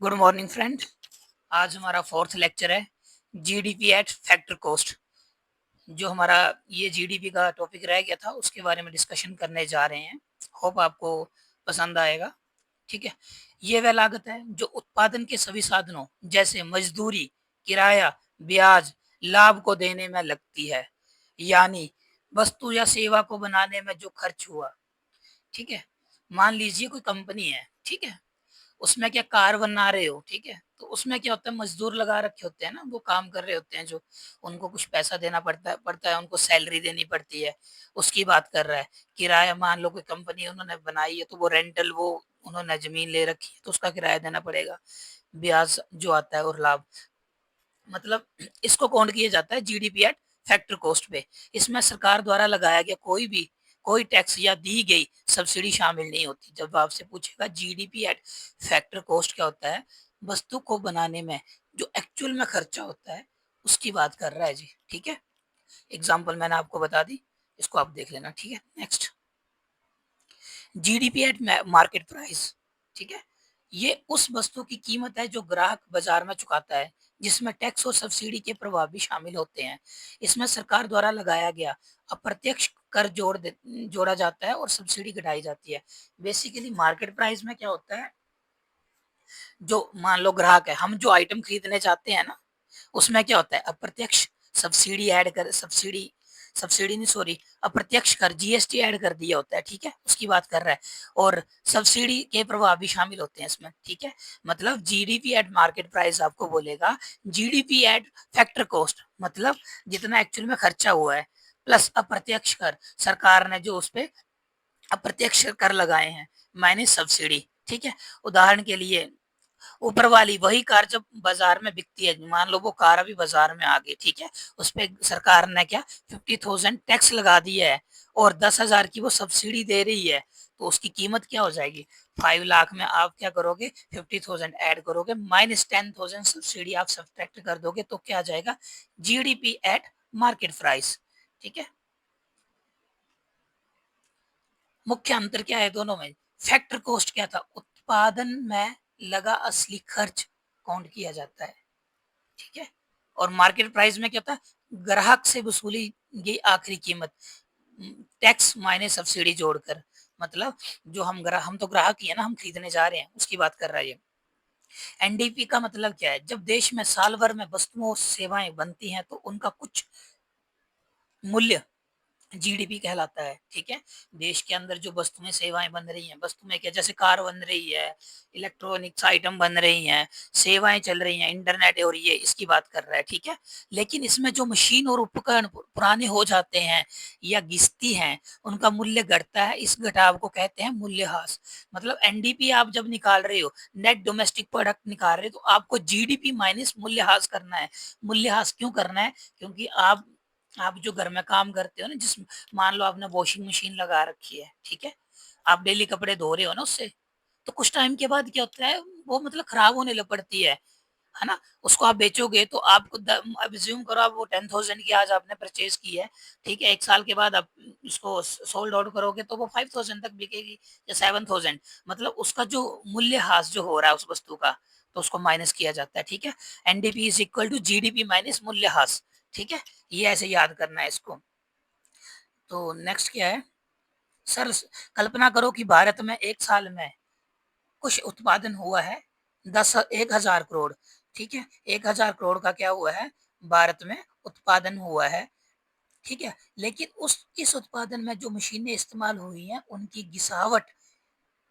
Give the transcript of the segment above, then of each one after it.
Good morning friend. आज हमारा fourth lecture है जीडीपी एट फैक्टर कॉस्ट। जो हमारा ये जीडीपी का टॉपिक रह गया था उसके बारे में डिस्कशन करने जा रहे हैं। होप आपको पसंद आएगा। ठीक है, ये वह लागत है जो उत्पादन के सभी साधनों जैसे मजदूरी, किराया, ब्याज, लाभ को देने में लगती है, यानी वस्तु या सेवा को बनाने में जो खर्च हुआ। ठीक है, मान लीजिए कोई कंपनी है, ठीक है, उसमें क्या कार बना रहे हो, ठीक है, तो उसमें क्या होता है, मजदूर लगा रखे होते हैं ना, वो काम कर रहे होते हैं, जो उनको कुछ पैसा देना पड़ता है, उनको सैलरी देनी पड़ती है, उसकी बात कर रहा है। किराया, मान लो कोई कंपनी उन्होंने बनाई है तो वो रेंटल, वो उन्होंने जमीन ले रखी है तो उसका किराया देना पड़ेगा। ब्याज जो आता है और लाभ, मतलब इसको काउंट किया जाता है जीडीपी एट फैक्टर कॉस्ट पे। इसमें सरकार द्वारा लगाया गया कोई टैक्स या दी गई सब्सिडी शामिल नहीं होती। जब आपसे पूछेगा जीडीपी एट फैक्टर कॉस्ट क्या होता है, वस्तु को बनाने में जो एक्चुअल में खर्चा होता है उसकी बात कर रहा है जी। ठीक है, एग्जाम्पल मैंने आपको बता दी, इसको आप देख लेना। ठीक है, next, GDP at market price. ठीक है, ये उस वस्तु की कीमत है जो ग्राहक बाजार में चुकाता है, जिसमें टैक्स और सब्सिडी के प्रभाव भी शामिल होते हैं। इसमें सरकार द्वारा लगाया गया अप्रत्यक्ष कर जोड़ा जाता है और सब्सिडी घटाई जाती है। बेसिकली मार्केट प्राइस में क्या होता है, जो मान लो ग्राहक है, हम जो आइटम खरीदने चाहते हैं ना, उसमें क्या होता है, अप्रत्यक्ष सब्सिडी ऐड कर सब्सिडी सब्सिडी नहीं, सॉरी, अप्रत्यक्ष कर जीएसटी ऐड कर दिया होता है। ठीक है, उसकी बात कर रहा है, और सब्सिडी के प्रभाव भी शामिल होते हैं इसमें। ठीक है, मतलब जीडीपी एट मार्केट प्राइस आपको बोलेगा जीडीपी एट फैक्टर कॉस्ट, मतलब जितना एक्चुअल में खर्चा हुआ है प्लस अप्रत्यक्ष कर, सरकार ने जो उस पे अप्रत्यक्ष कर लगाए हैं, माइनस सब्सिडी। ठीक है, उदाहरण के लिए ऊपर वाली वही कार जब बाजार में बिकती है, मान लो वो कार अभी बाजार में आ गई, ठीक है, उस पे सरकार ने क्या 50,000 टैक्स लगा दिया है और 10,000 की वो सब्सिडी दे रही है, तो उसकी कीमत क्या हो जाएगी, 5 लाख में आप क्या करोगे, 50,000 ऐड करोगे, माइनस 10,000 सब्सिडी आप सब्ट्रैक्ट कर दोगे, तो क्या आ जाएगा, जीडीपी एट मार्केट प्राइस। ठीक है, मुख्य अंतर क्या है दोनों में, फैक्टर कॉस्ट क्या था, उत्पादन में लगा असली खर्च काउंट किया जाता है। ठीक है, और मार्केट प्राइस में क्या था, ग्राहक से वसूली गई आखिरी कीमत, टैक्स माइनस सब्सिडी जोड़कर, मतलब जो हम तो ग्राहक ही है ना, हम खरीदने जा रहे हैं, उसकी बात कर रहा है ये। एनडीपी का मतलब क्या है, जब देश में साल भर में वस्तुओं और सेवाएं बनती हैं तो उनका कुछ मूल्य जीडीपी कहलाता है। ठीक है, देश के अंदर जो वस्तुएं सेवाएं बन रही हैं, वस्तुएं क्या, जैसे कार बन रही है, इलेक्ट्रॉनिक्स आइटम बन रही हैं, सेवाएं चल रही हैं, इंटरनेट और ये, इसकी बात कर रहा है। ठीक है, लेकिन इसमें जो मशीन और उपकरण पुराने हो जाते हैं या घिसती हैं, उनका मूल्य घटता है, इस घटाव को कहते हैं मूल्यह्रास। मतलब एनडीपी आप जब निकाल रहे हो, नेट डोमेस्टिक प्रोडक्ट निकाल रहे हो, तो आपको जीडीपी माइनस मूल्यह्रास करना है। मूल्यह्रास क्यों करना है, क्योंकि आप जो घर में काम करते हो ना, जिस, मान लो आपने वॉशिंग मशीन लगा रखी है, ठीक है, आप डेली कपड़े धो रहे हो ना उससे, तो कुछ टाइम के बाद क्या होता है, वो मतलब खराब होने लग पड़ती है ना, उसको आप बेचोगे तो आपको अब ज्यूम करो, आप वो 10,000 की आज आपने परचेज की है, ठीक है, 1 साल के बाद आप उसको सोल्ड आउट करोगे तो वो 5,000 तक बिकेगी या 7,000, मतलब उसका जो मूल्य ह्रास जो हो रहा है उस वस्तु का, तो उसको माइनस किया जाता है। ठीक है, NDP is equal to GDP minus मूल्य ह्रास। ठीक है, ये ऐसे याद करना है इसको। तो नेक्स्ट क्या है सर, कल्पना करो कि भारत में एक साल में कुछ उत्पादन हुआ है 1,000 करोड़। ठीक है, 1,000 करोड़ का क्या हुआ है, भारत में उत्पादन हुआ है। ठीक है, लेकिन उस इस उत्पादन में जो मशीनें इस्तेमाल हुई हैं उनकी घिसावट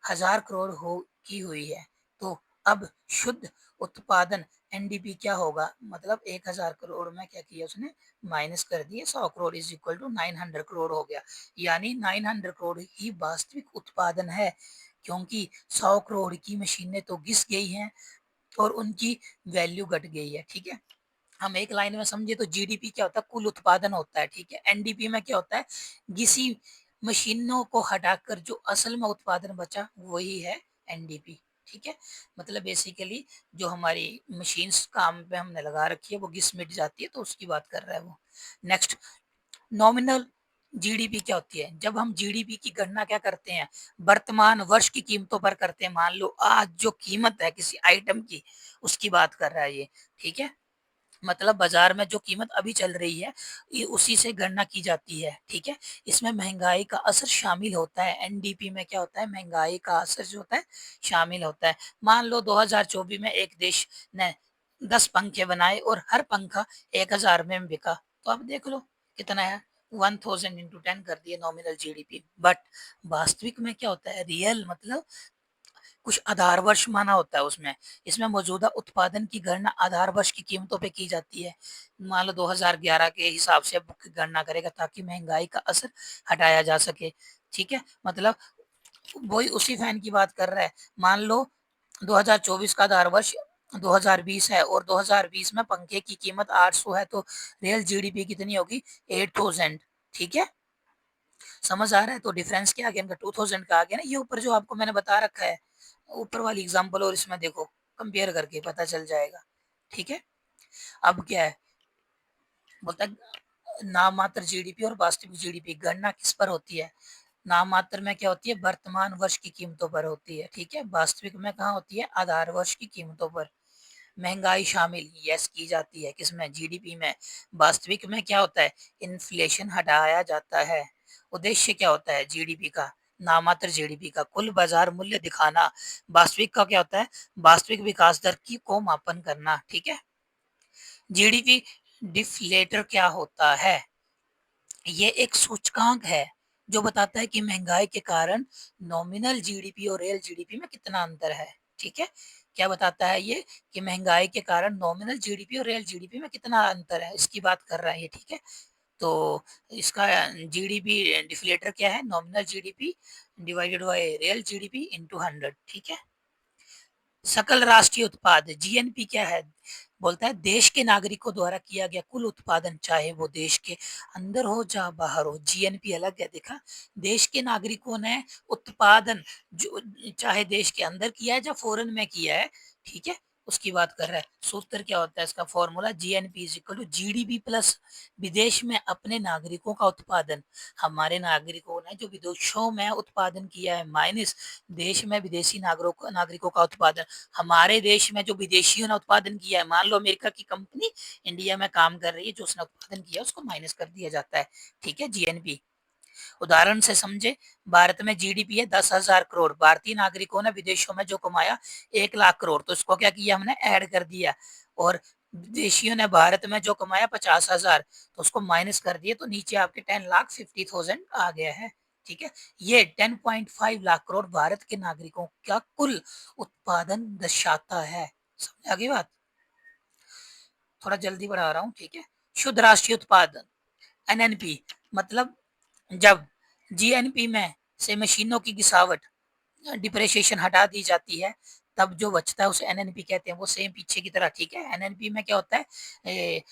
1,000 करोड़ हो की हुई है। तो अब शुद्ध उत्पादन एनडीपी क्या होगा, मतलब 1,000 करोड़ में क्या किया उसने, माइनस कर दिए 100 crore, is equal to 900 crore हो गया, यानी 900 करोड़ ही वास्तविक उत्पादन है, क्योंकि 100 करोड़ की मशीनें तो घिस गई हैं और उनकी वैल्यू घट गई है। ठीक है, हम एक लाइन में समझे तो जीडीपी क्या होता है, कुल उत्पादन होता है। ठीक है, एनडीपी में क्या होता है, किसी मशीनों को हटाकर जो असल में उत्पादन बचा वही है एनडीपी। ठीक है, मतलब बेसिकली जो हमारी मशीन्स काम पे हमने लगा रखी है वो घिस मिट जाती है, तो उसकी बात कर रहा है वो। नेक्स्ट, नॉमिनल जीडीपी क्या होती है? जब हम जीडीपी की गणना क्या करते हैं, वर्तमान वर्ष की कीमतों पर करते हैं। मान लो आज जो कीमत है किसी आइटम की, उसकी बात कर रहा है ये, ठीक है? मतलब बाजार में जो कीमत अभी चल रही है, ये उसी से गणना की जाती है, ठीक है? इसमें महंगाई का असर शामिल होता है। एनडीपी में क्या होता है, महंगाई का असर जो होता है शामिल होता है। मान लो 2024 में एक देश ने 10 पंखे बनाए और हर पंखा 1000 में बिका, तो अब देख लो कितना है, 1000 इंटू 10 कर दिए नॉमिनल जीडीपी। बट वास्तविक में क्या होता है, रियल मतलब कुछ आधार वर्ष माना होता है उसमें। इसमें मौजूदा उत्पादन की गणना आधार वर्ष की कीमतों पे की जाती है। मान लो 2011 के हिसाब से गणना करेगा ताकि महंगाई का असर हटाया जा सके, ठीक है? मतलब वही उसी फैन की बात कर रहा है। मान लो 2024 का आधार वर्ष 2020 है और 2020 में पंखे की कीमत 800 है, तो रियल जीडीपी कितनी होगी, 8000, ठीक है? समझ आ रहा है? तो डिफरेंस क्या आ गया इनका, 2000 का आ गया ना। ये ऊपर जो आपको मैंने बता रखा है, ऊपर वाली एग्जांपल और इसमें देखो, कंपेयर करके पता चल जाएगा, ठीक है? अब क्या है, बोलता है नाम मात्र जीडीपी और वास्तविक जीडीपी गणना किस पर होती है? नाम मात्र में क्या होती है, वर्तमान वर्ष की कीमतों पर होती है, ठीक है? वास्तविक में कहाँ होती है, आधार वर्ष की कीमतों पर। महंगाई शामिल यस की जाती है किसमें, जीडीपी में। वास्तविक में क्या होता है, इन्फ्लेशन हटाया जाता है। उद्देश्य क्या होता है जीडीपी का, नामात्र जीडीपी का कुल बाजार मूल्य दिखाना। वास्तविक का क्या होता है, वास्तविक विकास दर की को मापन करना, ठीक है? जीडीपी डिफ्लेटर क्या होता है, ये एक सूचकांक है जो बताता है कि महंगाई के कारण नॉमिनल जीडीपी और रियल जीडीपी में कितना अंतर है, ठीक है? क्या बताता है ये, कि महंगाई के कारण नॉमिनल जीडीपी और रियल जीडीपी में कितना अंतर है, इसकी बात कर रहा है ये, ठीक है? तो इसका जीडीपी डिफ्लेटर क्या है, nominal GDP divided by real GDP into 100, ठीक है? सकल राष्ट्रीय उत्पाद जीएनपी क्या है, बोलता है देश के नागरिकों द्वारा किया गया कुल उत्पादन, चाहे वो देश के अंदर हो या बाहर हो। जीएनपी अलग है, देखा? देश के नागरिकों ने उत्पादन जो चाहे देश के अंदर किया है या फॉरेन में किया है, ठीक है, उसकी बात कर रहा है। सूत्र क्या होता है इसका, formula GNP is equal to GDP plus विदेश में अपने नागरिकों का उत्पादन। हमारे नागरिकों ने जो विदेशों में उत्पादन किया है, माइनस देश में विदेशी नागरिकों नागरिकों का उत्पादन। हमारे देश में जो विदेशियों ने उत्पादन किया है, मान लो अमेरिका की कंपनी इंडिया में काम कर रही है, जो उसने उत्पादन किया उसको माइनस कर दिया जाता है, ठीक है, जीएनपी। उदाहरण से समझे, भारत में जीडीपी है 10,000 करोड़, भारतीय नागरिकों ने विदेशों में जो कमाया 1 लाख करोड़, तो इसको क्या किया हमने, ऐड कर दिया। और विदेशियों ने भारत में जो कमाया 50,000, तो उसको माइनस कर दिए, तो नीचे आपके 10,50,000 आ गया है, ठीक है? ये 10.5 लाख करोड़ भारत के नागरिकों का कुल उत्पादन दर्शाता है। समझ आ गई बात? थोड़ा जल्दी बढ़ा रहा हूँ, ठीक है? शुद्ध राष्ट्रीय उत्पादन, एनएनपी, मतलब जब जीएनपी में से मशीनों की गिसावट, डिप्रेशिएशन हटा दी जाती है, तब जो बचता है उसे एनएनपी कहते हैं। वो सेम पीछे की तरह, ठीक है? एनएनपी में क्या होता है,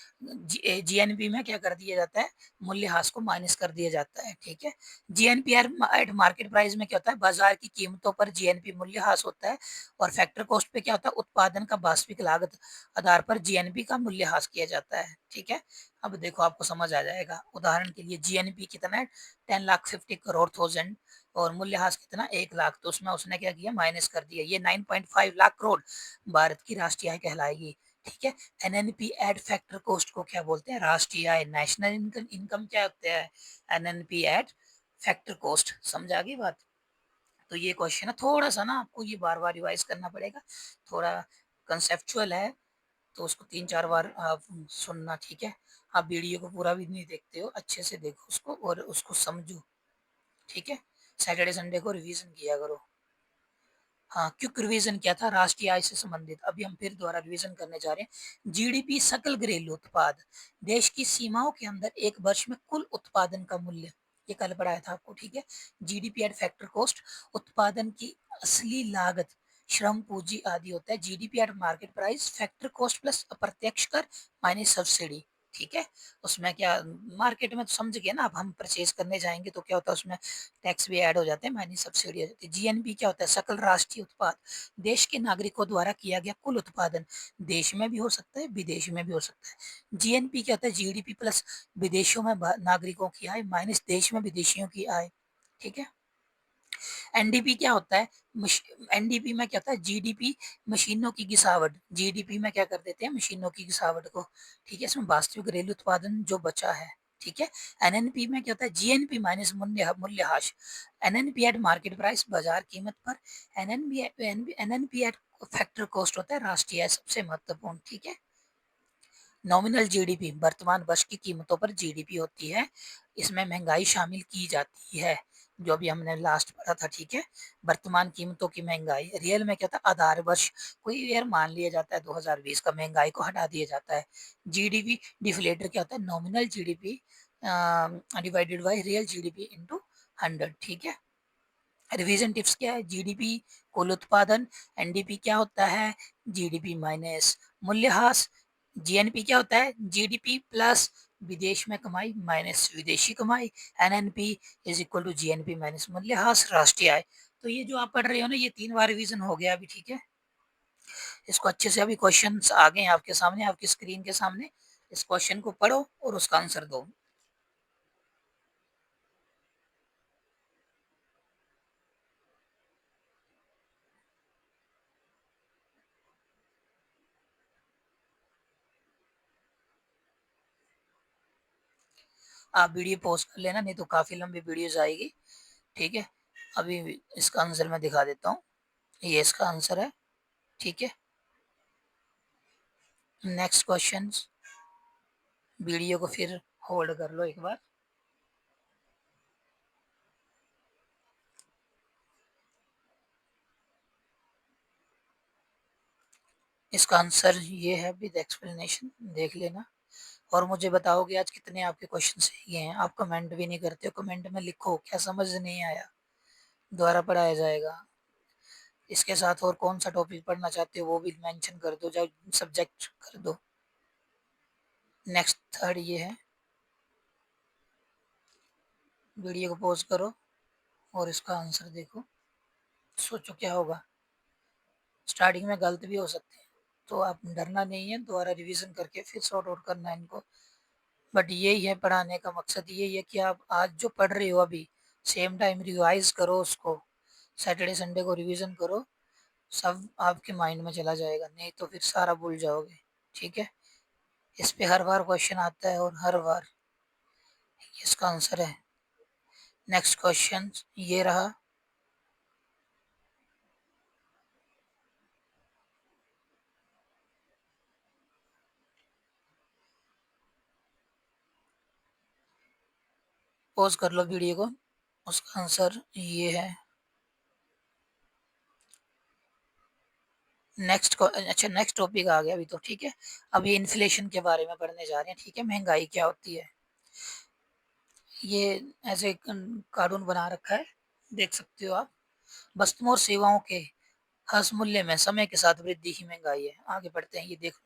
जीएनपी में क्या कर दिया जाता है, मूल्यह्रास को माइनस कर दिया जाता है, ठीक है? जीएनपी एट मार्केट प्राइस में क्या होता है, बाजार की कीमतों पर जीएनपी मूल्यह्रास होता है। और फैक्टर कॉस्ट पे क्या होता है, उत्पादन का वास्तविक लागत आधार पर जीएनपी का मूल्यह्रास किया जाता है, ठीक है? अब देखो आपको समझ आ जाएगा। उदाहरण के लिए जीएनपी कितना है, 10,50,000 और मूल्यह्रास कितना, 1 लाख, तो उसमें उसने क्या किया, माइनस कर दिया। ये 9.5 लाख करोड़ भारत की राष्ट्रीय आय कहलाएगी, ठीक है? एनएनपी एड फैक्टर कॉस्ट को क्या बोलते हैं, राष्ट्रीय आय, नेशनल इनकम। इनकम क्या होता है, एनएनपी एड फैक्टर कॉस्ट। समझ आ गई बात? तो ये क्वेश्चन है, थोड़ा सा ना आपको ये बार बार रिवाइज करना पड़ेगा, थोड़ा कंसेप्चुअल है, तो उसको 3-4 बार आप सुनना, ठीक है? आप वीडियो को पूरा भी नहीं देखते हो, अच्छे से देखो उसको और उसको समझो, ठीक है? सैटरडे संडे को रिवीजन किया करो। हाँ, क्विक रिवीजन क्या था, राष्ट्रीय आय से संबंधित। अभी हम फिर दोबारा रिवीजन करने जा रहे हैं। जीडीपी सकल घरेलू उत्पाद, देश की सीमाओं के अंदर एक वर्ष में कुल उत्पादन का मूल्य, ये कल पढ़ाया था आपको, ठीक है? जीडीपी एट फैक्टर कॉस्ट, उत्पादन की असली लागत, श्रम पूंजी आदि होता है। GDP at market price, factor cost plus अप्रत्यक्ष कर माइनस सब्सिडी, ठीक है? उसमें क्या मार्केट में तो समझ गए ना, अब हम परचेज़ करने जाएँगे तो क्या होता है उसमें टैक्स भी ऐड हो जाते हैं, माइनस सब्सिडी हो जाती है। जीएनबी क्या होता है? सकल राष्ट्रीय उत्पाद, देश के नागरिकों द्वारा किया गया कुल उत्पादन, देश में भी हो सकता है, विदेश में भी हो सकता है। जीएनपी क्या होता है? जीडीपी प्लस विदेशों में नागरिकों की आय माइनस देश में विदेशियों की आय, ठीक है? एनडीपी क्या होता है? एनडीपी में क्या होता है? जीडीपी मशीनों की घिसावट, जीडीपी में क्या कर देते हैं? मशीनों की घिसावट को, ठीक है? इसमें वास्तविक घरेलू उत्पादन जो बचा है, ठीक है? एनएनपी में क्या होता है? जीएनपी माइनस मूल्यह्रास, एनएनपी एट मार्केट प्राइस, बाजार कीमत पर, एनएनपी एट फैक्टर कॉस्ट होता है राष्ट्रीय आय, सबसे महत्वपूर्ण, ठीक है? नॉमिनल जीडीपी वर्तमान वर्ष की कीमतों पर जीडीपी होती है, इसमें महंगाई शामिल की जाती है, जो अभी हमने लास्ट पढ़ा था, ठीक है? वर्तमान कीमतों की महंगाई, रियल में क्या होता है? आधार वर्ष, कोई ईयर मान लिया जाता है 2020 का, महंगाई को हटा दिया जाता है। जीडीपी डिफ्लेटर क्या होता है? Nominal GDP divided by real GDP into 100, ठीक है? रिवीजन टिप्स क्या है? जीडीपी कुल उत्पादन, एनडीपी क्या होता है? जीडीपी माइनस मूल्यह्रास, जीएनपी क्या होता है? जीडीपी प्लस विदेश में कमाई माइनस विदेशी कमाई, NNP is equal to GNP minus मूल्यह्रास राष्ट्रीय आय। तो ये जो आप पढ़ रहे हो ना, ये 3 बार रिवीजन हो गया अभी, ठीक है? इसको अच्छे से, अभी क्वेश्चंस आ गए हैं आपके सामने, आपकी स्क्रीन के सामने, इस क्वेश्चन को पढ़ो और उसका आंसर दो। आप वीडियो पॉज कर लेना, नहीं तो काफी लंबी वीडियोस आएगी, ठीक है? अभी इसका आंसर मैं दिखा देता हूँ, ये इसका आंसर है, ठीक है? नेक्स्ट क्वेश्चन, वीडियो को फिर होल्ड कर लो एक बार। इसका आंसर ये है विद एक्सप्लेनेशन, देख लेना और मुझे बताओगे आज कितने आपके क्वेश्चन सही हैं। आप कमेंट भी नहीं करते हो, कमेंट में लिखो क्या समझ नहीं आया, दोबारा पढ़ाया जाएगा। इसके साथ और कौन सा टॉपिक पढ़ना चाहते हो वो भी मेंशन कर दो, जाओ सब्जेक्ट कर दो। नेक्स्ट थर्ड ये है, वीडियो को पॉज करो और इसका आंसर देखो, सोचो क्या होगा। स्टार्टिंग में गलत भी हो सकते हैं, तो आप डरना नहीं है, दोबारा रिवीजन करके फिर सॉर्ट आउट करना है इनको। बट यही है पढ़ाने का मकसद, यही है कि आप आज जो पढ़ रहे हो अभी सेम टाइम रिवाइज करो उसको, सैटरडे संडे को रिवीजन करो, सब आपके माइंड में चला जाएगा, नहीं तो फिर सारा भूल जाओगे, ठीक है? इस पे हर बार क्वेश्चन आता है और हर बार इसका आंसर है। नेक्स्ट क्वेश्चन ये रहा, पॉज कर लो वीडियो को, उसका आंसर ये है। अच्छा नेक्स्ट टॉपिक आ गया अभी तो, ठीक है? अभी इन्फ्लेशन के बारे में पढ़ने जा रहे हैं, ठीक है? महंगाई क्या होती है, ये ऐसे कार्टून बना रखा है, देख सकते हो आप। वस्तुओं और सेवाओं के हर मूल्य में समय के साथ वृद्धि ही महंगाई है। आगे बढ़ते हैं, ये देखो,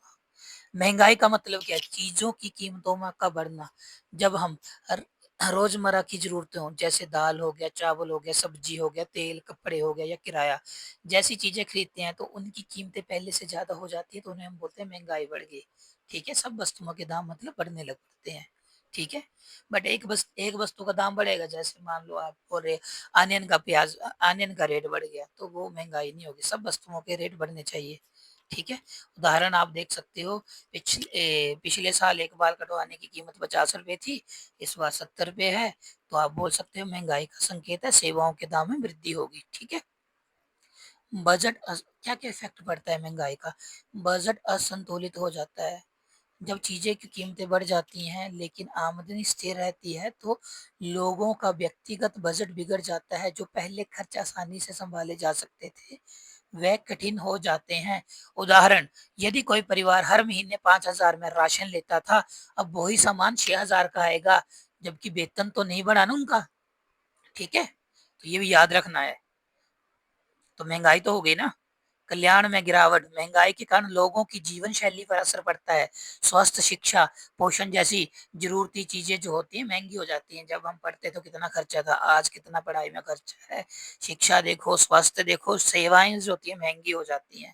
महंगाई का मतलब क्या है? चीजों की कीमतों में का बढ़ना। जब हम हर रोजमर्रा की जरूरतें हों, जैसे दाल हो गया, चावल हो गया, सब्जी हो गया, तेल, कपड़े हो गया या किराया जैसी चीजें खरीदते हैं, तो उनकी कीमतें पहले से ज्यादा हो जाती है, तो उन्हें हम बोलते हैं महंगाई बढ़ गई, ठीक है? सब वस्तुओं के दाम मतलब बढ़ने लगते हैं, ठीक है? बट एक वस्तु का दाम बढ़ेगा, जैसे मान लो आप और अनियन का रेट बढ़ गया, तो वो महंगाई नहीं होगी, सब वस्तुओं के रेट बढ़ने चाहिए, ठीक है? उदाहरण आप देख सकते हो, पिछले साल एक बाल कटवाने की कीमत 50 रुपए थी, इस बार 70 रुपए है, तो आप बोल सकते हो महंगाई का संकेत है, सेवाओं के दाम में वृद्धि होगी, ठीक है? क्या क्या इफेक्ट पड़ता है महंगाई का? बजट असंतुलित हो जाता है, जब चीजें की कीमतें बढ़ जाती हैं लेकिन आमदनी स्थिर रहती है, तो लोगों का व्यक्तिगत बजट बिगड़ जाता है, जो पहले खर्च आसानी से संभाले जा सकते थे वह कठिन हो जाते हैं। उदाहरण, यदि कोई परिवार हर महीने 5,000 में राशन लेता था, अब वही सामान 6,000 का आएगा, जबकि वेतन तो नहीं बढ़ा ना उनका, ठीक है? तो ये भी याद रखना है, तो महंगाई तो हो गई ना। कल्याण में गिरावट, महंगाई के कारण लोगों की जीवन शैली पर असर पड़ता है। स्वास्थ्य, शिक्षा, पोषण जैसी ज़रूरती चीज़ें जो होती हैं महँगी हो जाती हैं। जब हम पढ़ते तो कितना खर्चा था, आज कितना पढ़ाई में खर्चा है। शिक्षा देखो, स्वास्थ्य देखो, सेवाएँ जो होती हैं महँगी हो जाती हैं।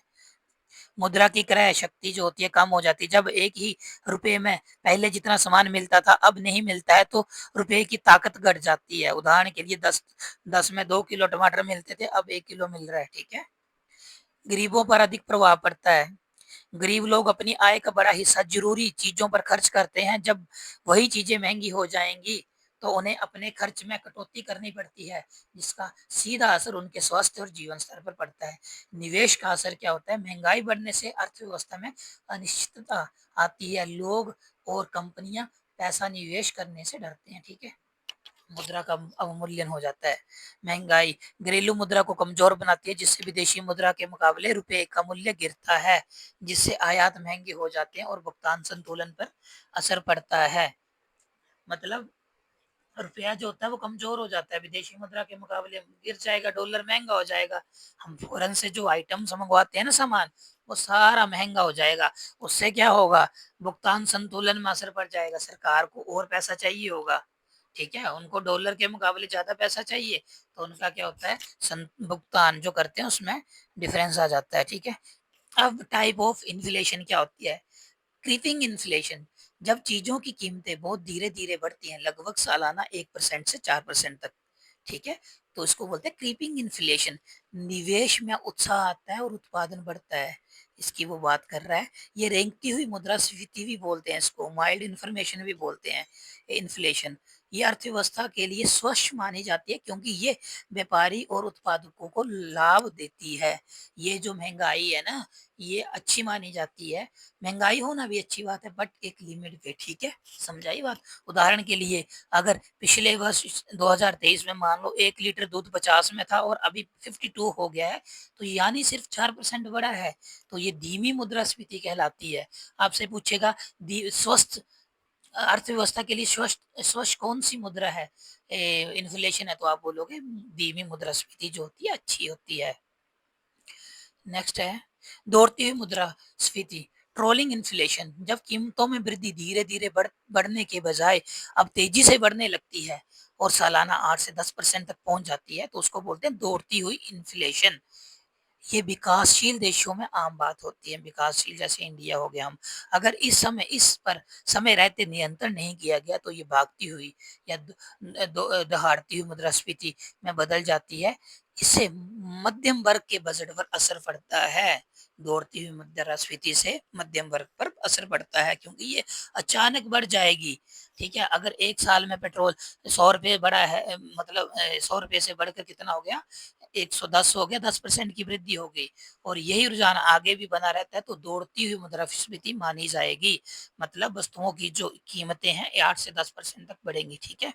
मुद्रा की क्रय शक्ति जो होती है कम हो जाती है। जब एक ही रुपए में पहले जितना सामान मिलता था अब नहीं मिलता है तो रुपए की ताकत घट जाती है। उदाहरण के लिए 10 में 2 किलो टमाटर मिलते थे, अब 1 किलो मिल रहा है, ठीक है? गरीबों पर अधिक प्रभाव पड़ता है। गरीब लोग अपनी आय का बड़ा हिस्सा ज़रूरी चीज़ों पर खर्च करते हैं। जब वही चीज़ें महँगी हो जाएँगी, तो उन्हें अपने खर्च में कटौती करनी पड़ती है, जिसका सीधा असर उनके स्वास्थ्य और जीवन स्तर पर पड़ता है। निवेश का असर क्या होता है? महँगाई बढ़ने से अर्थव्यवस्था में अनिश्चितता आती है। लोग और कंपनियाँ पैसा निवेश करने से डरते हैं, ठीक है? मुद्रा का अवमूल्यन हो जाता है। महँगाई घरेलू मुद्रा को कमज़ोर बनाती है, जिससे विदेशी मुद्रा के मुकाबले रुपए का मूल्य गिरता है, जिससे आयात महँगे हो जाते हैं और भुगतान संतुलन पर असर पड़ता है। मतलब रुपया जो होता है वो कमज़ोर हो जाता है, विदेशी मुद्रा के मुकाबले गिर जाएगा, डॉलर महँगा हो जाएगा। हम फ़ॉरेन से जो आइटम्स मँगवाते हैं ना सामान, वो सारा महँगा हो जाएगा। उससे क्या होगा? भुगतान संतुलन में असर पड़ जाएगा, सरकार को और पैसा चाहिए होगा, ठीक है? उनको डॉलर के मुकाबले ज़्यादा पैसा चाहिए, तो उनका क्या होता है भुगतान जो करते हैं उसमें डिफ़रेंस आ जाता है, ठीक है? अब टाइप ऑफ इन्फ्लेशन क्या होती है? क्रीपिंग इन्फ्लेशन, जब चीज़ों की कीमतें बहुत धीरे-धीरे बढ़ती हैं, लगभग सालाना 1% से 4% तक, ठीक है? तो इसको बोलते हैं क्रीपिंग इन्फ्लेशन। निवेश में उत्साह आता है और उत्पादन बढ़ता है, इसकी वो बात कर रहा है। ये रेंगती हुई मुद्रास्फीति भी बोलते हैं इसको, माइल्ड इन्फ्लेशन भी बोलते हैं, इन्फ्लेशन। ये अर्थव्यवस्था के लिए स्वच्छ मानी जाती है क्योंकि ये व्यापारी और उत्पादकों को लाभ देती है। ये जो महँगाई है ना, ये अच्छी मानी जाती है। महँगाई होना भी अच्छी बात है बट एक लिमिट पे, ठीक है? समझाई बात? उदाहरण के लिए अगर पिछले वर्ष 2023 में मान लो 1 लीटर दूध 50 में था और अभी 52 हो गया है, तो यानी सिर्फ़ 4% बढ़ा है, तो ये धीमी मुद्रास्फीति कहलाती है। आपसे पूछेगा दी स्वस्थ अर्थव्यवस्था के लिए स्वस्थ कौन-सी मुद्रा है? इन्फ्लेशन है तो आप बोलोगे धीमी मुद्रास्फीति जो होती है अच्छी होती है। नेक्स्ट है दौड़ती हुई मुद्रास्फीति, ट्रोलिंग इन्फ्लेशन, जब कीमतों में वृद्धि धीरे-धीरे बढ़ने के बजाय अब तेजी से बढ़ने लगती है और सालाना 8 से 10% तक पहुँच जाती है, तो उसको बोलते हैं दौड़ती हुई इन्फ्लेशन। ये विकासशील देशों में आम बात होती है, विकासशील जैसे इंडिया हो गया हम। अगर इस पर समय रहते नियंत्रण नहीं किया गया तो ये भागती हुई या दहाड़ती हुई मुद्रास्फीति में बदल जाती है। इससे मध्यम वर्ग के बजट पर असर पड़ता है। दौड़ती हुई मुद्रास्फीति से मध्यम वर्ग पर असर पड़ता है क्योंकि ये अचानक बढ़ जाएगी, ठीक है? अगर 1 साल में पेट्रोल ₹100 बढ़ा है मतलब ₹100 से बढ़कर कितना हो गया? 110 हो गया, 10% की वृद्धि हो गई और यही रुझान आगे भी बना रहता है तो दौड़ती हुई मुद्रास्फीति मानी जाएगी। मतलब वस्तुओं की जो कीमतें हैं ये 8 से 10% तक बढ़ेंगी, ठीक है?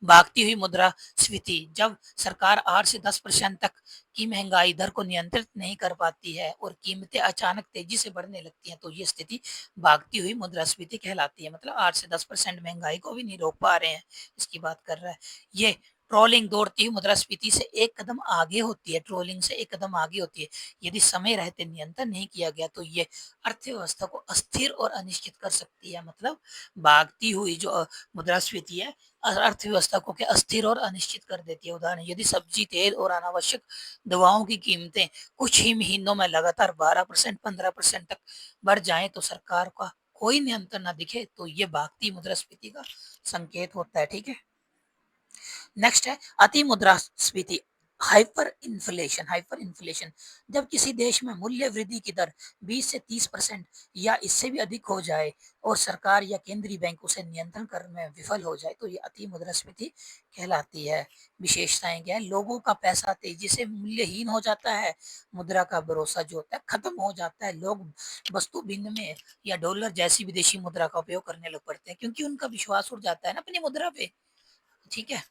भागती हुई मुद्रास्फीति, जब सरकार 8 से 10% तक की महँगाई दर को नियंत्रित नहीं कर पाती है और कीमतें अचानक तेज़ी से बढ़ने लगती हैं, तो ये स्थिति भागती हुई मुद्रास्फीति कहलाती है। मतलब 8 से 10% महँगाई को भी नहीं रोक पा रहे हैं, इसकी बात कर रहा है। ये ट्रोलिंग दौड़ती हुई मुद्रास्फीति से एक कदम आगे होती है, ट्रोलिंग से एक कदम आगे होती है। यदि समय रहते नियंत्रण नहीं किया गया, तो ये अर्थव्यवस्था को अस्थिर और अनिश्चित कर सकती है। मतलब भागती हुई जो मुद्रास्फीति है अर्थव्यवस्था को क्या अस्थिर और अनिश्चित कर देती है। उदाहरण यदि सब्जी, तेल और अनावश्यक दवाओं की कीमतें कुछ ही महीनों में लगातार 12% 15% तक बढ़ जाएँ तो सरकार का कोई नियंत्रण ना दिखे तो ये भागती मुद्रास्फीति का संकेत होता है, ठीक है? नेक्स्ट है अति मुद्रास्फीति, हाइपर इन्फ्लेशन, जब किसी देश में मूल्य वृद्धि की दर 20 से 30% या इससे भी अधिक हो जाए और सरकार या केंद्रीय बैंक उसे नियंत्रण करने में विफल हो जाए तो ये अति मुद्रास्फीति कहलाती है। विशेषताएं क्या है? लोगों का पैसा तेजी से मूल्यहीन हो जाता है, मुद्रा का भरोसा जो होता है खत्म हो जाता है, लोग वस्तु विनिमय या डॉलर जैसी विदेशी मुद्रा का उपयोग करने लग पड़ते हैं क्योंकि उनका विश्वास उठ जाता है ना अपनी मुद्रा पे, ठीक है?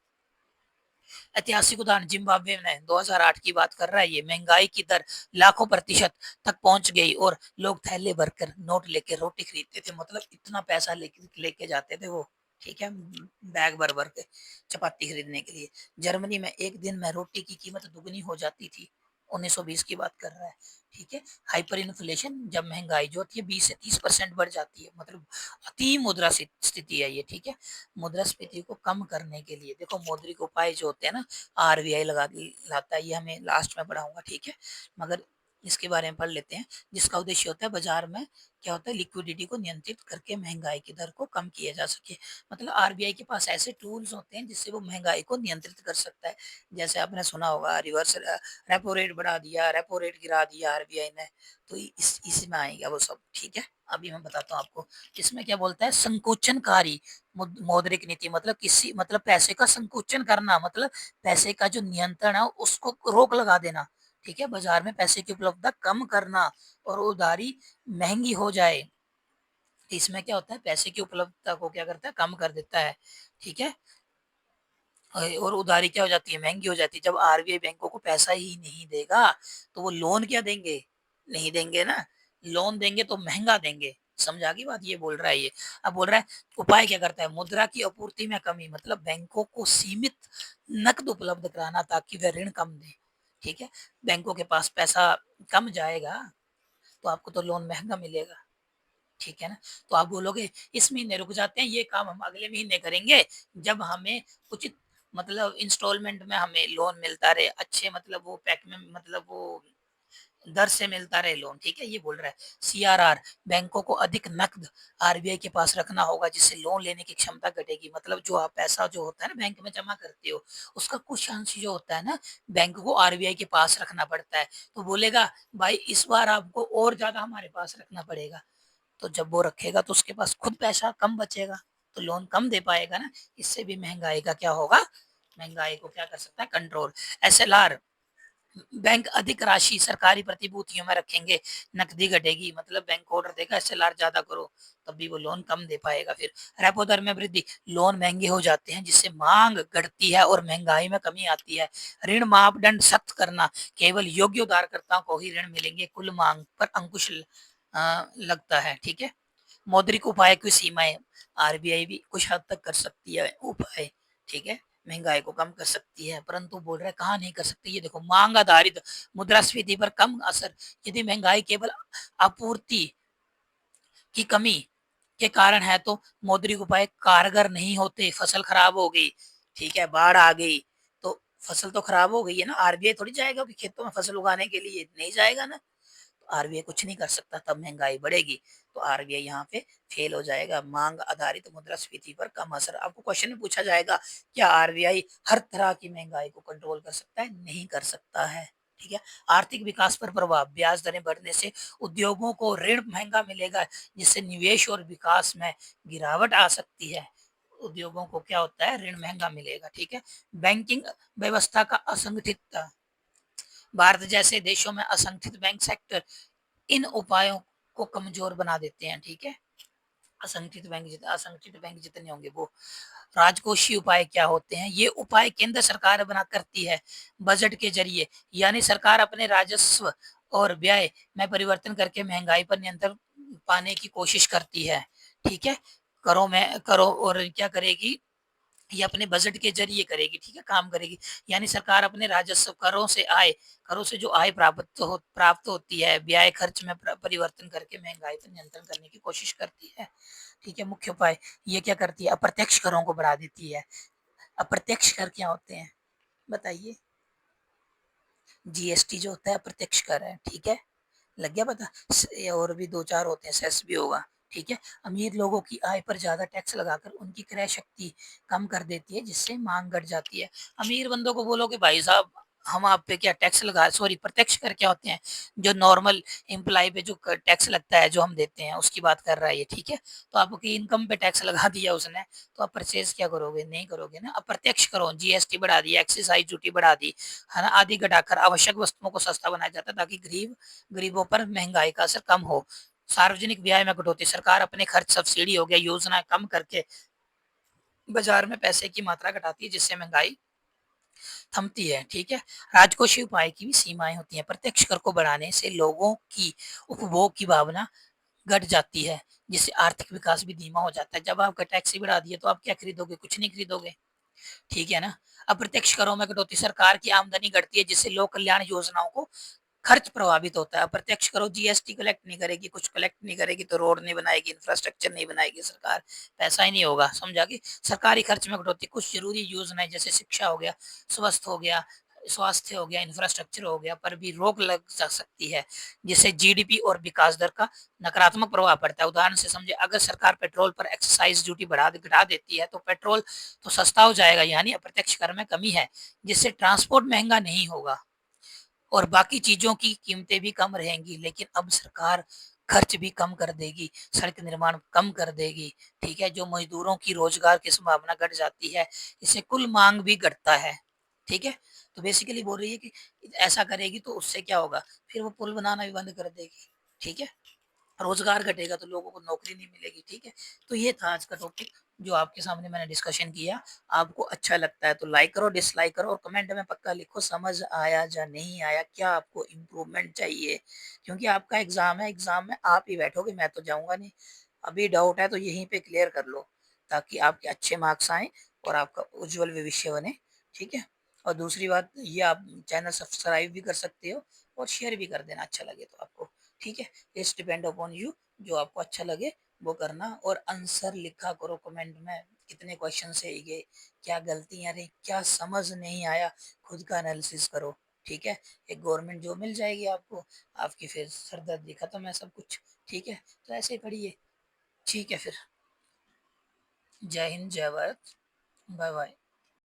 ऐतिहासिक उदाहरण जिम्बाब्वे में 2008 की बात कर रहा है ये, महँगाई की दर लाखों प्रतिशत तक पहुँच गई और लोग थैले भरकर नोट लेके रोटी खरीदते थे, मतलब इतना पैसा लेके लेके जाते थे वो, ठीक है? बैग भर-भर के चपाती खरीदने के लिए। जर्मनी में 1 दिन में रोटी की कीमत दुगनी हो जाती थी। 1920 की बात कर रहा है, ठीक है। हाइपर इन्फ्लेशन, जब महंगाई जो होती है 20 से 30% बढ़ जाती है, मतलब अति मुद्रा स्थिति है ये, ठीक है। मुद्रास्फीति को कम करने के लिए देखो मौद्रिक उपाय जो होते हैं ना, आरबीआई लाता है, ये हमें लास्ट में पढ़ाऊंगा, ठीक है। मगर इसके बारे में पढ़ लेते हैं, जिसका उद्देश्य होता है बाजार में क्या होता है, लिक्विडिटी को नियंत्रित करके महंगाई की दर को कम किया जा सके। मतलब आरबीआई के पास ऐसे टूल्स होते हैं जिससे वो महंगाई को नियंत्रित कर सकता है। जैसे आपने सुना होगा रिवर्स रेपो रेट बढ़ा दिया, रेपो रेट गिरा दिया आरबीआई ने, तो इसमें आएगा वो सब, ठीक है। अभी मैं बताता हूँ आपको, इसमें क्या बोलता है, संकोचनकारी मौद्रिक नीति, मतलब किसी, मतलब पैसे का संकोचन करना, मतलब पैसे का जो नियंत्रण है उसको रोक लगा देना, ठीक है। बाजार में पैसे की उपलब्धता कम करना और उधारी महंगी हो जाए, तो इसमें क्या होता है, पैसे की उपलब्धता को क्या करता है, कम कर देता है, ठीक है। और उधारी क्या हो जाती है, महंगी हो जाती है। जब आरबीआई बैंकों को पैसा ही नहीं देगा तो वो लोन क्या देंगे, नहीं देंगे ना। लोन देंगे तो महंगा देंगे, समझा की बात, ये बोल रहा है ये। अब बोल रहा है उपाय क्या करता है, मुद्रा की आपूर्ति में कमी, मतलब बैंकों को सीमित नकद उपलब्ध कराना ताकि वे ऋण कम दें, ठीक है। बैंकों के पास पैसा कम जाएगा तो आपको तो लोन महंगा मिलेगा, ठीक है ना। तो आप बोलोगे इस महीने रुक जाते हैं, ये काम हम अगले महीने करेंगे, जब हमें उचित, मतलब इंस्टॉलमेंट में हमें लोन मिलता रहे, अच्छे, मतलब वो पैक में, मतलब वो दर से मिलता रहे लोन, ठीक है, ये बोल रहा है। सीआरआर, बैंकों को अधिक नकद आरबीआई के पास रखना होगा जिससे लोन लेने की क्षमता घटेगी, मतलब जो आप पैसा जो होता है ना बैंक में जमा करते हो, उसका कुछ अंश जो होता है ना, बैंक को आरबीआई के पास रखना पड़ता है। तो बोलेगा भाई इस बार आपको और ज्यादा हमारे पास रखना पड़ेगा, तो जब वो रखेगा तो उसके पास खुद पैसा कम बचेगा, तो लोन कम दे पाएगा ना। इससे भी महंगाई का क्या होगा, महंगाई को क्या कर सकता है, कंट्रोल। एसएलआर, बैंक अधिक राशि सरकारी प्रतिभूतियों में रखेंगे, नकदी घटेगी, मतलब बैंक ऑर्डर देगा एसएलआर ज्यादा करो, तब भी वो लोन कम दे पाएगा। फिर रेपो दर में वृद्धि, लोन महंगे हो जाते हैं जिससे मांग घटती है और महंगाई में कमी आती है। ऋण मापदंड सख्त करना, केवल योग्य उधारकर्ताओं को ही ऋण मिलेंगे, कुल मांग पर अंकुश लगता है, ठीक है। मौद्रिक उपाय की सीमाएं, आरबीआई भी कुछ हद तक कर सकती है उपाय, ठीक है, महंगाई को कम कर सकती है, परंतु बोल रहे कहाँ नहीं कर सकती, ये देखो, मांग आधारित मुद्रास्फीति पर कम असर, यदि महंगाई केवल आपूर्ति की कमी के कारण है तो मौद्रिक उपाय कारगर नहीं होते। फसल खराब हो गई, ठीक है, बाढ़ आ गई, तो फसल तो खराब हो गई है ना, आरबीआई थोड़ी जाएगा कि खेतों में फसल उगाने के लिए, नहीं जाएगा ना। आरबीआई कुछ नहीं कर सकता, तब महंगाई बढ़ेगी, तो आरबीआई यहाँ पे फेल हो जाएगा। मांग आधारित मुद्रास्फीति पर कम असर, आपको क्वेश्चन में पूछा जाएगा क्या आरबीआई हर तरह की महंगाई को कंट्रोल कर सकता है, नहीं कर सकता है, ठीक है। आर्थिक विकास पर प्रभाव, ब्याज दरें बढ़ने से उद्योगों को ऋण महंगा मिलेगा जिससे निवेश और विकास में गिरावट आ सकती है। उद्योगों को क्या होता है, ऋण महंगा मिलेगा, ठीक है। बैंकिंग व्यवस्था का असंगठित, भारत जैसे देशों में असंगठित बैंक सेक्टर इन उपायों को कमजोर बना देते हैं, ठीक है। असंगठित बैंक जितने होंगे वो। राजकोषीय उपाय क्या होते हैं, ये उपाय केंद्र सरकार बना करती है बजट के जरिए, यानी सरकार अपने राजस्व और व्यय में परिवर्तन करके महंगाई पर नियंत्रण पाने की कोशिश करती है, ठीक है। करों में करो और क्या करेगी, ये अपने बजट के जरिए करेगी, ठीक है, काम करेगी। यानी सरकार अपने राजस्व, करों से जो आय प्राप्त होती है, व्यय खर्च में परिवर्तन करके महंगाई पर नियंत्रण करने की कोशिश करती है, ठीक है। मुख्य उपाय ये क्या करती है, अप्रत्यक्ष करों को बढ़ा देती है। अप्रत्यक्ष कर क्या होते हैं बताइए, जीएसटी जो होता है अप्रत्यक्ष कर है, ठीक है, लग गया पता। और भी दो चार होते हैं, सेस भी होगा, ठीक है। अमीर लोगों की आय पर ज्यादा टैक्स लगाकर उनकी क्रय शक्ति कम कर देती है जिससे मांग घट जाती है। अमीर बंदों को बोलोगे भाई साहब हम आप पे क्या टैक्स लगा, सॉरी, प्रत्यक्ष कर क्या होते हैं, जो नॉर्मल एम्प्लॉय पे जो टैक्स लगता है जो हम देते हैं उसकी बात कर रहा है ये, ठीक है। तो आपकी इनकम पे टैक्स लगा दिया उसने, तो आप परचेज क्या करोगे, नहीं करोगे ना। अप्रत्यक्ष करो, जीएसटी बढ़ा दी, एक्साइज ड्यूटी बढ़ा दी, है ना, आदि घटाकर आवश्यक वस्तुओं को सस्ता बनाया जाता है ताकि गरीबों पर महंगाई का असर कम हो। सार्वजनिक व्यय में कटौती, सरकार अपने खर्च, सब्सिडी हो गया, योजना कम करके बाजार में पैसे की मात्रा घटाती है जिससे महंगाई थमती है, ठीक है। राजकोषीय उपाय की भी सीमाएं होती हैं, प्रत्यक्ष कर को बढ़ाने से लोगों की उपभोग की भावना घट जाती है जिससे आर्थिक विकास भी धीमा हो जाता है। जब आपका टैक्स ही बढ़ा दिया तो आप क्या खरीदोगे, कुछ नहीं खरीदोगे, ठीक है ना। अप्रत्यक्ष करों में कटौती, सरकार की आमदनी घटती है जिससे लोक कल्याण योजनाओं को खर्च प्रभावित होता है। अप्रत्यक्ष करो, जीएसटी कलेक्ट नहीं करेगी, कुछ कलेक्ट नहीं करेगी तो रोड नहीं बनाएगी, इंफ्रास्ट्रक्चर नहीं बनाएगी सरकार, पैसा ही नहीं होगा, समझा कि सरकारी खर्च में कटौती, कुछ जरूरी योजनाएं जैसे शिक्षा हो गया, स्वास्थ्य हो गया, इंफ्रास्ट्रक्चर हो गया पर भी रोक लग जा सकती है जिससे जीडीपी और विकास दर का नकारात्मक प्रभाव पड़ता है। उदाहरण से समझे, अगर सरकार पेट्रोल पर एक्साइज ड्यूटी घटा देती है तो पेट्रोल तो सस्ता हो जाएगा, यानी अप्रत्यक्ष कर में कमी है, जिससे ट्रांसपोर्ट महंगा नहीं होगा और बाकी चीजों की कीमतें भी कम रहेंगी। लेकिन अब सरकार खर्च भी कम कर देगी, सड़क निर्माण कम कर देगी, ठीक है, जो मजदूरों की रोजगार की संभावना घट जाती है, इससे कुल मांग भी घटता है, ठीक है। तो बेसिकली बोल रही है कि ऐसा करेगी तो उससे क्या होगा, फिर वो पुल बनाना भी बंद कर देगी, ठीक है, रोजगार घटेगा तो लोगों को नौकरी नहीं मिलेगी, ठीक है। तो ये था आज का टॉपिक जो आपके सामने मैंने डिस्कशन किया। आपको अच्छा लगता है तो लाइक करो, डिसलाइक करो और कमेंट में पक्का लिखो समझ आया या नहीं आया, क्या आपको इम्प्रूवमेंट चाहिए, क्योंकि आपका एग्जाम है, एग्जाम में आप ही बैठोगे, मैं तो जाऊंगा नहीं। अभी डाउट है तो यहीं पे क्लियर कर लो ताकि आपके अच्छे मार्क्स आए और आपका उज्जवल भविष्य बने, ठीक है। और दूसरी बात ये, आप चैनल सब्सक्राइब भी कर सकते हो और शेयर भी कर देना अच्छा लगे तो आपको, ठीक है। इट्स डिपेंड अपॉन यू, जो आपको अच्छा लगे वो करना और आंसर लिखा करो कमेंट में, कितने क्वेश्चन से गए, क्या गलतियां रही, क्या समझ नहीं आया, खुद का एनालिसिस करो, ठीक है। एक गवर्नमेंट जॉब मिल जाएगी आपको, आपकी फिर सरदर्दी खत्म है सब कुछ, ठीक है। तो ऐसे ही पढ़िए, ठीक है फिर। जय हिंद, जय भारत, बाय बाय।